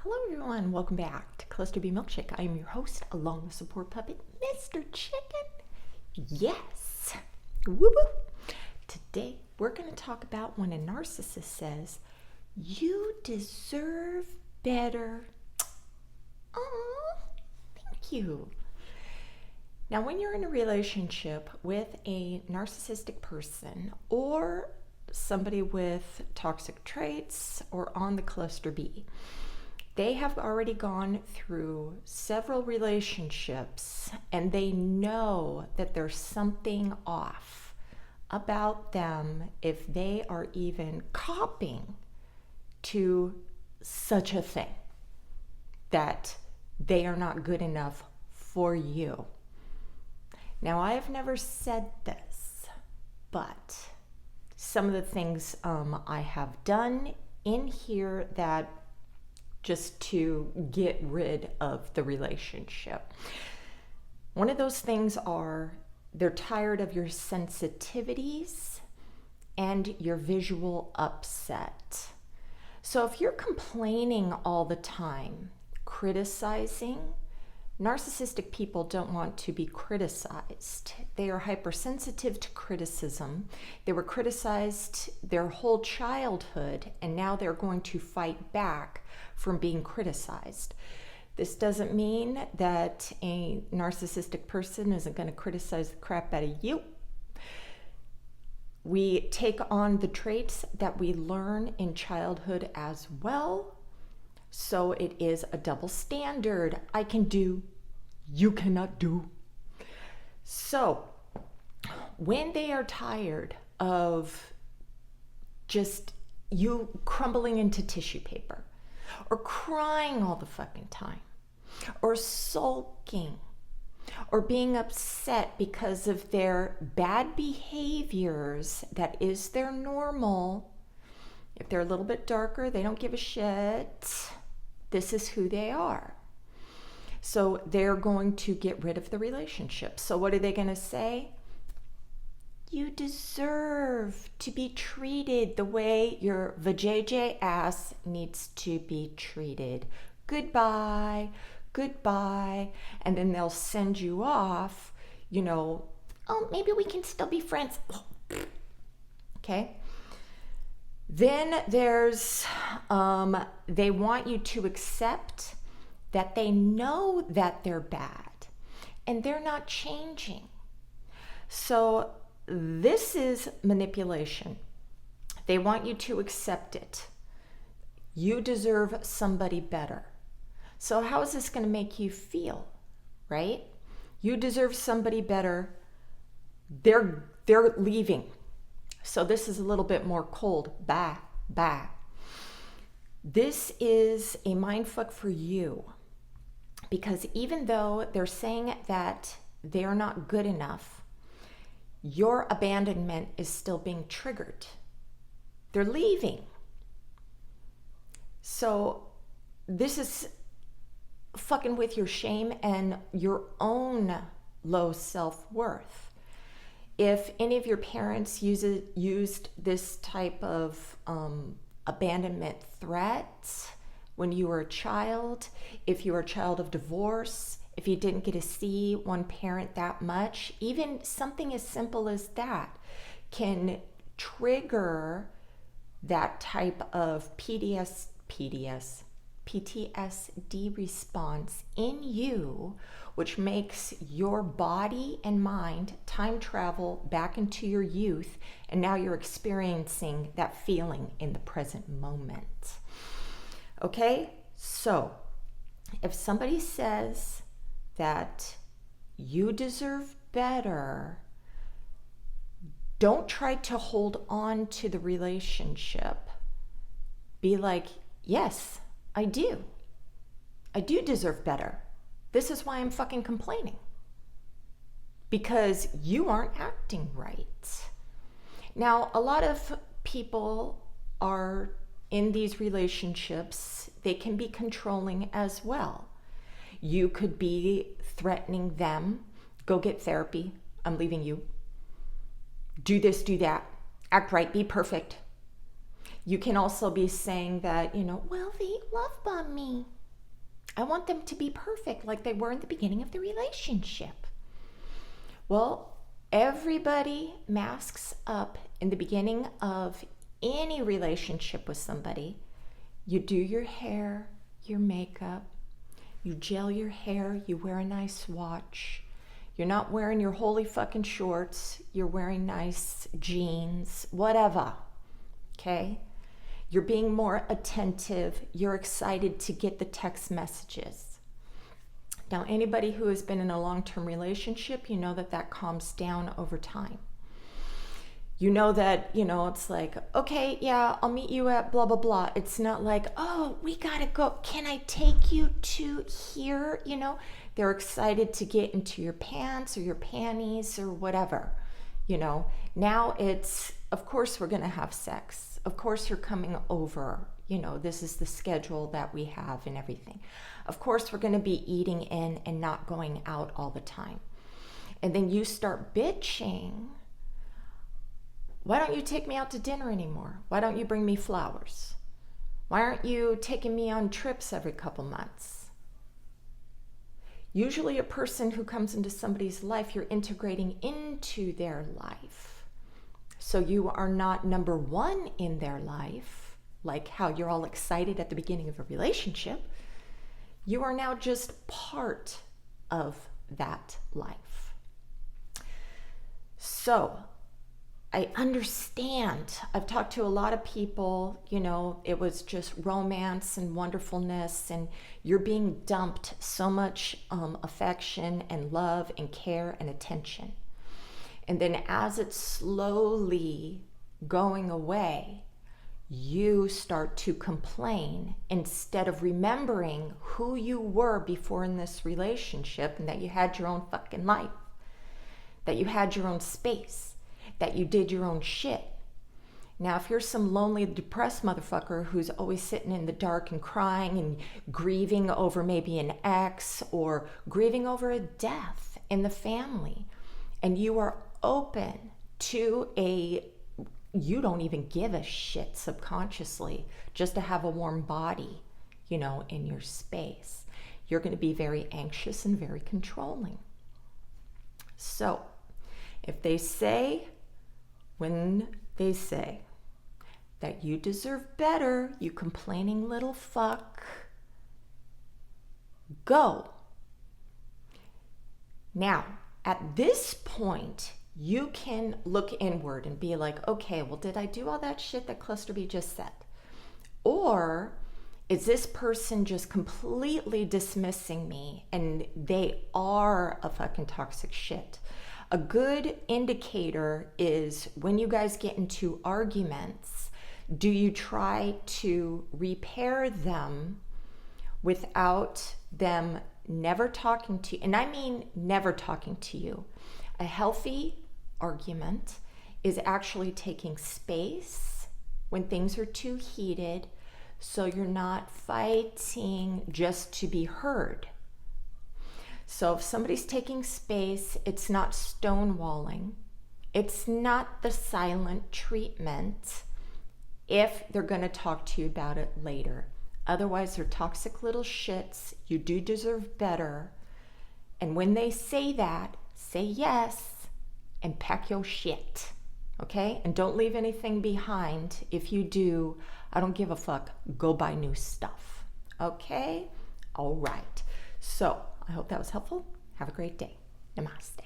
Hello everyone, welcome back to clusterbmilkshake. I am your host, along with support puppet, Mr. Chicken. Yes! Woo woo! Today we're going to talk about when a narcissist says, you deserve better. Oh, thank you. Now when you're in a relationship with a narcissistic person or somebody with toxic traits or on the cluster B, they have already gone through several relationships and they know that there's something off about them if they are even copping to such a thing, that they are not good enough for you. Now, I have never said this, but some of the things I have done in here that just to get rid of the relationship. One of those things are they're tired of your sensitivities and your visual upset. So if you're complaining all the time, criticizing, narcissistic people don't want to be criticized. They are hypersensitive to criticism. They were criticized their whole childhood, and now they're going to fight back from being criticized. This doesn't mean that a narcissistic person isn't going to criticize the crap out of you. We take on the traits that we learn in childhood as well. So it is a double standard. I can do, you cannot do. So when they are tired of just you crumbling into tissue paper, or crying all the fucking time, or sulking, or being upset because of their bad behaviors, that is their normal. If they're a little bit darker, they don't give a shit. This is who they are. So they're going to get rid of the relationship. So what are they going to say? You deserve to be treated the way your vajayjay ass needs to be treated. Goodbye, goodbye. And then they'll send you off, oh, maybe we can still be friends. Okay. Then there's, they want you to accept that they know that they're bad and they're not changing. So this is manipulation. They want you to accept it. You deserve somebody better. So how is this going to make you feel, right? You deserve somebody better. They're leaving. So this is a little bit more cold. Bah. This is a mindfuck for you, because even though they're saying that they're not good enough, your abandonment is still being triggered. They're leaving. So this is fucking with your shame and your own low self-worth. If any of your parents used this type of abandonment threats when you were a child, if you were a child of divorce, if you didn't get to see one parent that much, even something as simple as that can trigger that type of PTSD response in you, which makes your body and mind time travel back into your youth, and now you're experiencing that feeling in the present moment. Okay, so if somebody says that you deserve better, don't try to hold on to the relationship. Be like, yes, I do. I do deserve better. This is why I'm fucking complaining. Because you aren't acting right. Now, a lot of people are in these relationships, they can be controlling as well. You could be threatening them. Go get therapy. I'm leaving you. Do this, do that. Act right, be perfect. You can also be saying that, well, they love bomb me. I want them to be perfect like they were in the beginning of the relationship. Well, everybody masks up in the beginning of any relationship with somebody. You do your hair, your makeup, you gel your hair, you wear a nice watch. You're not wearing your holy fucking shorts, you're wearing nice jeans, whatever, okay? You're being more attentive, you're excited to get the text messages. Now, anybody who has been in a long-term relationship, you know that calms down over time. You know that, it's like, okay, yeah, I'll meet you at blah, blah, blah. It's not like, oh, we gotta go. Can I take you to here? They're excited to get into your pants or your panties or whatever. Now it's, of course, we're gonna have sex. Of course, you're coming over. This is the schedule that we have and everything. Of course, we're gonna be eating in and not going out all the time. And then you start bitching. Why don't you take me out to dinner anymore? Why don't you bring me flowers? Why aren't you taking me on trips every couple months? Usually a person who comes into somebody's life, you're integrating into their life. So you are not number one in their life, like how you're all excited at the beginning of a relationship. You are now just part of that life. So I understand. I've talked to a lot of people, it was just romance and wonderfulness, and you're being dumped so much affection and love and care and attention. And then as it's slowly going away, you start to complain instead of remembering who you were before in this relationship and that you had your own fucking life, that you had your own space, that you did your own shit. Now, if you're some lonely, depressed motherfucker who's always sitting in the dark and crying and grieving over maybe an ex or grieving over a death in the family, and you are open to you don't even give a shit subconsciously just to have a warm body, in your space, you're going to be very anxious and very controlling. So, when they say that you deserve better, you complaining little fuck, go. Now, at this point, you can look inward and be like, okay, well, did I do all that shit that Cluster B just said? Or is this person just completely dismissing me and they are a fucking toxic shit? A good indicator is when you guys get into arguments, do you try to repair them without them never talking to you? And I mean never talking to you. A healthy argument is actually taking space when things are too heated, so you're not fighting just to be heard. So if somebody's taking space, it's not stonewalling. It's not the silent treatment if they're going to talk to you about it later. Otherwise, they're toxic little shits. You do deserve better. And when they say that, say yes and pack your shit. Okay? And don't leave anything behind. If you do, I don't give a fuck. Go buy new stuff. Okay? All right. So, I hope that was helpful. Have a great day. Namaste.